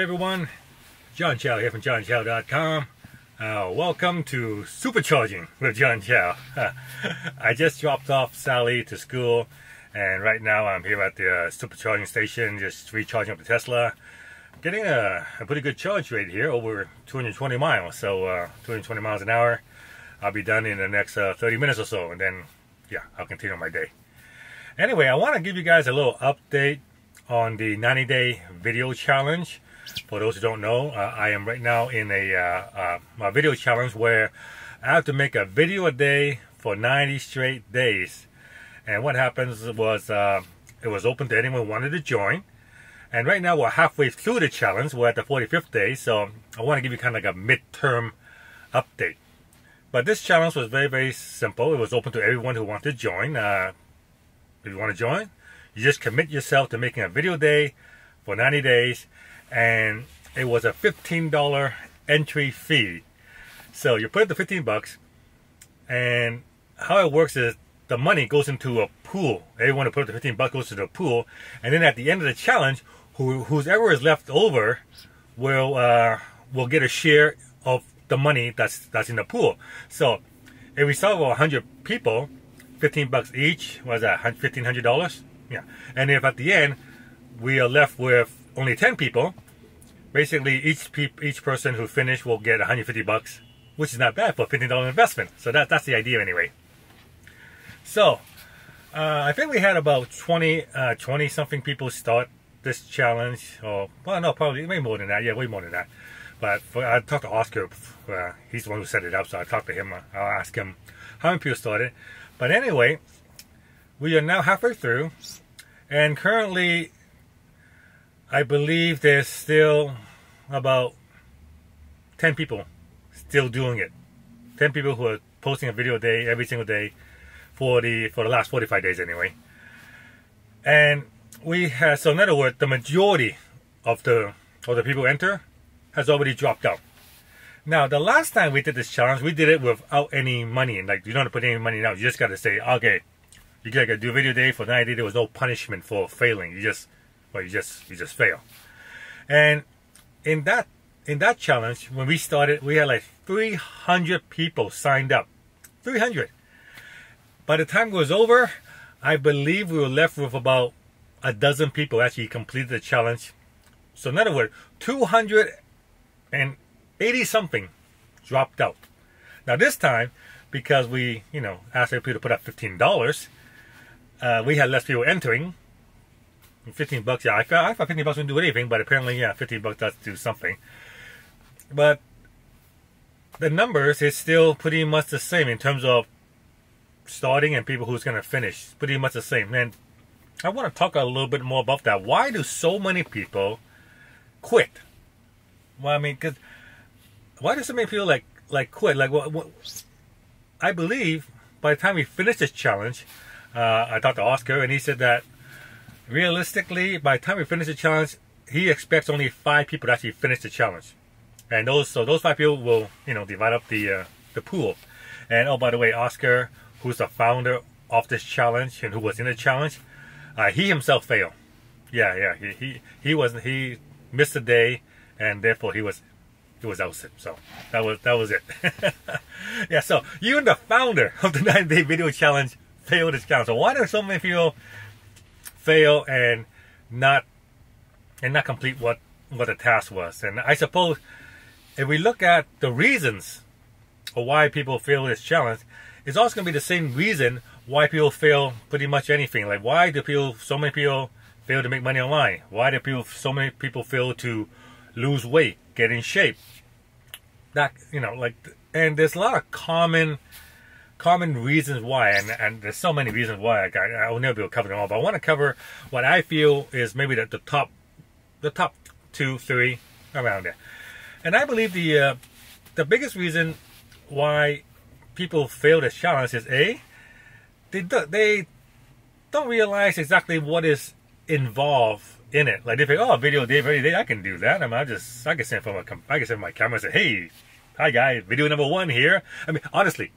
Hey everyone, John Chow here from johnchow.com. Welcome to Supercharging with John Chow. I just dropped off Sally to school, and right now I'm here at the supercharging station, just recharging up the Tesla. Getting a pretty good charge rate here, over 220 miles. So 220 miles an hour. I'll be done in the next 30 minutes or so, and then yeah, I'll continue my day. Anyway, I want to give you guys a little update on the 90-day video challenge. For those who don't know, I am right now in a video challenge where I have to make a video a day for 90 straight days. And what happens was it was open to anyone who wanted to join. And right now we're halfway through the challenge. We're at the 45th day, so I want to give you kind of like a midterm update. But this challenge was very, very simple. It was open to everyone who wanted to join. If you want to join, you just commit yourself to making a video a day for 90 days. And it was a $15 entry fee. So you put in the 15 bucks, and how it works is the money goes into a pool. Everyone who put up the 15 bucks goes to the pool, and then at the end of the challenge, whoever is left over will get a share of the money that's in the pool. So if we saw 100 people, 15 bucks each, was that $1,500? Yeah. And if at the end we are left with only 10 people, basically each person who finished will get 150 bucks, which is not bad for a $15 investment. So that's the idea anyway. So I think we had about 20 something people start this challenge. Or well, no, probably way more than that. Yeah, way more than that. But I talked to Oscar. He's the one who set it up, so I talked to him. I'll ask him how many people started. But anyway, we are now halfway through, and currently I believe there's still about 10 people still doing it. 10 people who are posting a video a day, every single day, for the last 45 days anyway. And we have, so in other words, the majority of the people who enter has already dropped out. Now, the last time we did this challenge, we did it without any money. And like, you don't have to put any money now. You just got to say, okay, you got to do a video a day for 90 days. There was no punishment for failing. You just fail. And in that challenge, when we started, we had like 300 people signed up. 300. By the time it was over, I believe we were left with about a dozen people actually completed the challenge. So in other words, 280 something dropped out. Now this time, because we, asked people to put up $15, we had less people entering. 15 bucks, yeah, I thought 15 bucks wouldn't do anything, but apparently, yeah, 15 bucks does do something. But the numbers is still pretty much the same in terms of starting and people who's going to finish. Pretty much the same. And I want to talk a little bit more about that. Why do so many people quit? Well, I mean, because why do so many people like quit? Like, what? I believe by the time we finish this challenge, I talked to Oscar, and he said that realistically, by the time we finish the challenge, he expects only 5 people to actually finish the challenge. And those 5 people will, divide up the pool. And oh, by the way, Oscar, who's the founder of this challenge and who was in the challenge, he himself failed. Yeah, he missed a day, and therefore he was ousted. So that was it. Yeah, so even the founder of the 90-day video challenge failed this challenge. So why do so many people fail and not complete what the task was? And I suppose if we look at the reasons of why people fail this challenge, it's also going to be the same reason why people fail pretty much anything. Like, why do so many people fail to make money online? Why do so many people fail to lose weight, get in shape? That, and there's a lot of common reasons why, and there's so many reasons why. I will never be able to cover them all, but I want to cover what I feel is maybe the top 2, 3 around there. And I believe the biggest reason why people fail this challenge is they don't realize exactly what is involved in it. Like, they think, oh, video day every day, I can do that. I mean, I can send from my camera and say, hey, hi guys, video number 1 here. I mean, honestly,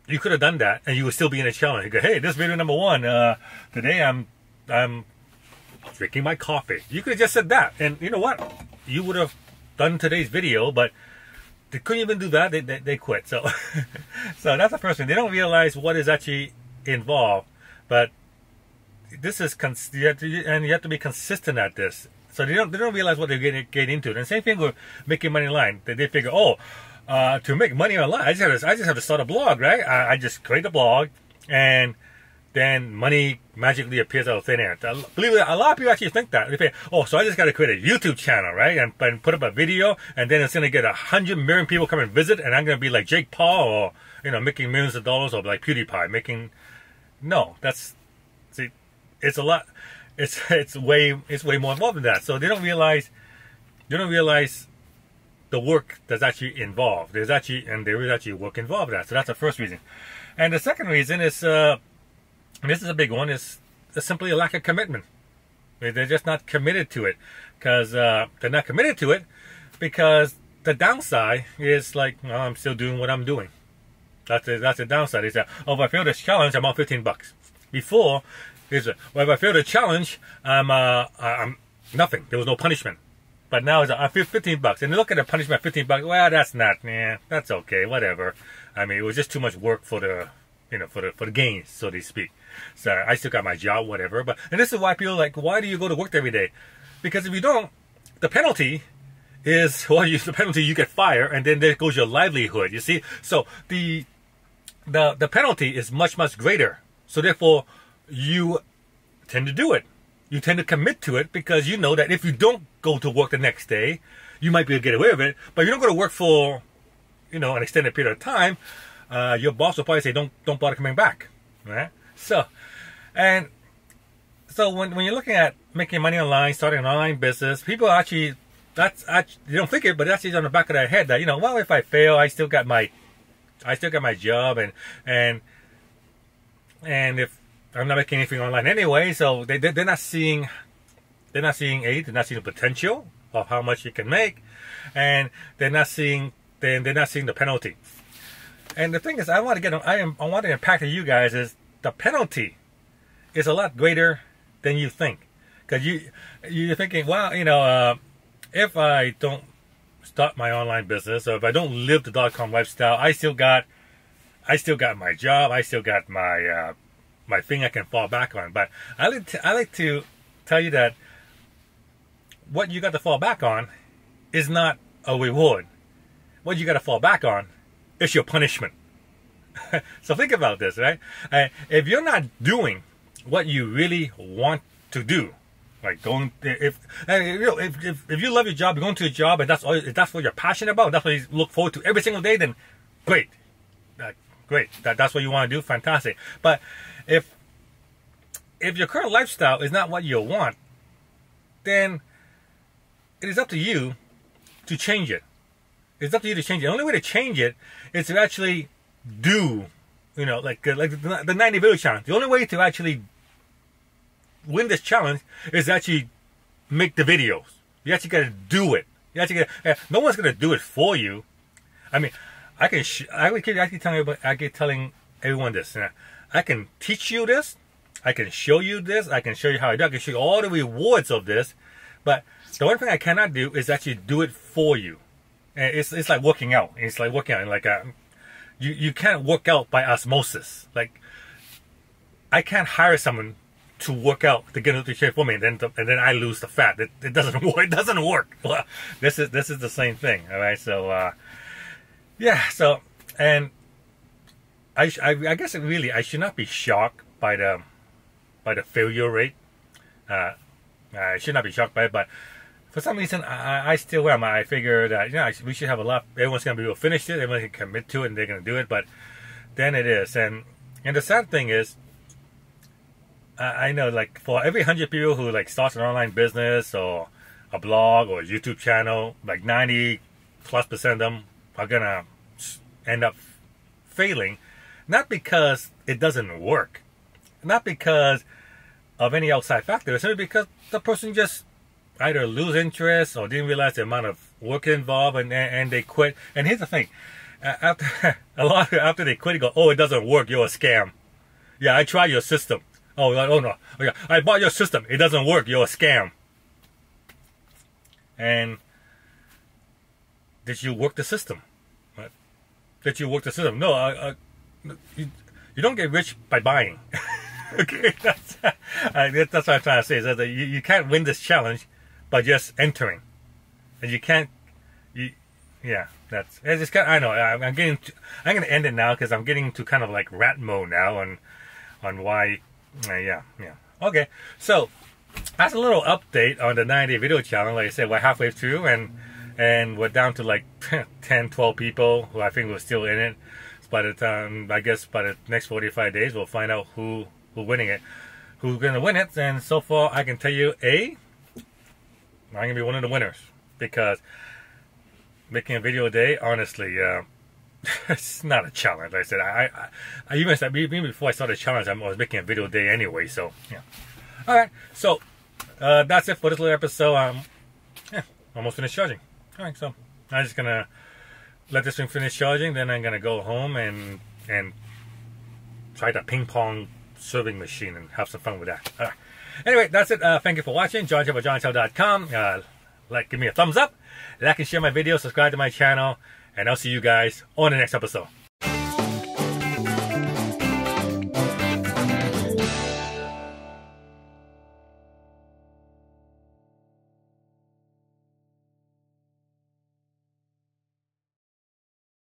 you could have done that and you would still be in a challenge. You go, hey, this video number 1. Today I'm drinking my coffee. You could have just said that, and you know what? You would have done today's video, but they couldn't even do that. They quit. So, so that's the first thing. They don't realize what is actually involved, but this is you have to be consistent at this. So they don't realize what they're getting into. And same thing with making money online. They figure, oh, to make money online, I just have to start a blog, right? I just create a blog, and then money magically appears out of thin air. Believe it, a lot of people actually think that. They think, oh, so I just got to create a YouTube channel, right? And put up a video, and then it's going to get 100 million people come and visit, and I'm going to be like Jake Paul, or, you know, making millions of dollars, or like PewDiePie making. No, see, it's a lot. It's way more involved than that. So they don't realize the work that's actually involved. There is actually work involved in that. So that's the first reason. And the second reason is, and this is a big one, is simply a lack of commitment. They're just not committed to it, because they're not committed to it because the downside is like, well, I'm still doing what I'm doing. That's the downside. Is that, oh, if I fail this challenge, I'm on $15. Before, well, if I fail the challenge, I'm nothing. There was no punishment. But now it's I feel $15, and look at the punishment, $15. Well, that's okay, whatever. I mean, it was just too much work for the, you know, for the gains, so to speak. So I still got my job, whatever. And this is why people are like, why do you go to work every day? Because if you don't, the penalty is, well, the penalty, you get fired, and then there goes your livelihood. You see, so the penalty is much greater. So therefore, you tend to do it. You tend to commit to it because you know that if you don't go to work the next day, you might be able to get away with it. But if you don't go to work for, you know, an extended period of time, your boss will probably say, don't bother coming back, right? So when you're looking at making money online, starting an online business, people actually, you don't think it, but that's on the back of their head that, you know, well, if I fail, I still got my job, and if I'm not making anything online anyway, so they're not seeing the potential of how much you can make, and they're not seeing the penalty. And the thing is, I want to impact on you guys is the penalty is a lot greater than you think, because you're thinking, well, you know, if I don't start my online business, or if I don't live the .com lifestyle, I still got my job, I still got my my thing I can fall back on. But I like to tell you that what you got to fall back on is not a reward. What you got to fall back on is your punishment. So think about this, right? If you're not doing what you really want to do, like if you love your job, you're going to a job, and that's what you're passionate about, that's what you look forward to every single day, then great. Great. That's what you want to do, fantastic. But if your current lifestyle is not what you want, then it is up to you to change it. It's up to you to change it. The only way to change it is to actually do, you know, like the 90-video challenge. The only way to actually win this challenge is to actually make the videos. You actually got to do it. No one's going to do it for you. I mean, I keep telling everyone this. I can teach you this. I can show you this. I can show you how I do. I can show you all the rewards of this. But the one thing I cannot do is actually do it for you. And it's like working out. It's like working out. Like you can't work out by osmosis. Like I can't hire someone to work out to get into shape for me, and then I lose the fat. It doesn't work. It doesn't work. Well, this is the same thing. All right. So yeah. So and I guess I should not be shocked by the failure rate. I should not be shocked by it, but for some reason I still am. I figure that, you know, we should have a lot. Everyone's gonna be able to finish it. Everyone can commit to it, and they're gonna do it. But then it is, and the sad thing is, I know, like, for every 100 people who like starts an online business or a blog or a YouTube channel, like 90+% of them are gonna end up failing, not because it doesn't work, not because of any outside factor, it's simply because the person just either lose interest or didn't realize the amount of work involved, and they quit. And here's the thing, after they quit, they go, oh, it doesn't work, you're a scam. Yeah, I tried your system. Oh, oh no. Oh, yeah. I bought your system. It doesn't work. You're a scam. And did you work the system? What? Did you work the system? No. You don't get rich by buying. Okay, that's what I'm trying to say. Is that you can't win this challenge by just entering, and you can't. Yeah, it's just kind of, I know. I'm going to end it now because I'm getting to kind of like rat mode now on why. Yeah. Okay, so that's a little update on the 90-day video challenge. Like I said, we're halfway through, and we're down to like 10, 12 people who I think were still in it. So by the time, I guess by the next 45 days, we'll find out who's winning it, who's going to win it. And so far, I can tell you, I'm going to be one of the winners because making a video a day, honestly, it's not a challenge. Like I said, I even said, even before I started the challenge, I was making a video a day anyway. So yeah. All right. So that's it for this little episode. Yeah, almost finished charging. All right. So I'm just gonna let this thing finish charging. Then I'm gonna go home and try the ping pong serving machine and have some fun with that. All right. Anyway, that's it. Thank you for watching. JohnChow for JohnChow.com. Give me a thumbs up, like and share my video, subscribe to my channel, and I'll see you guys on the next episode.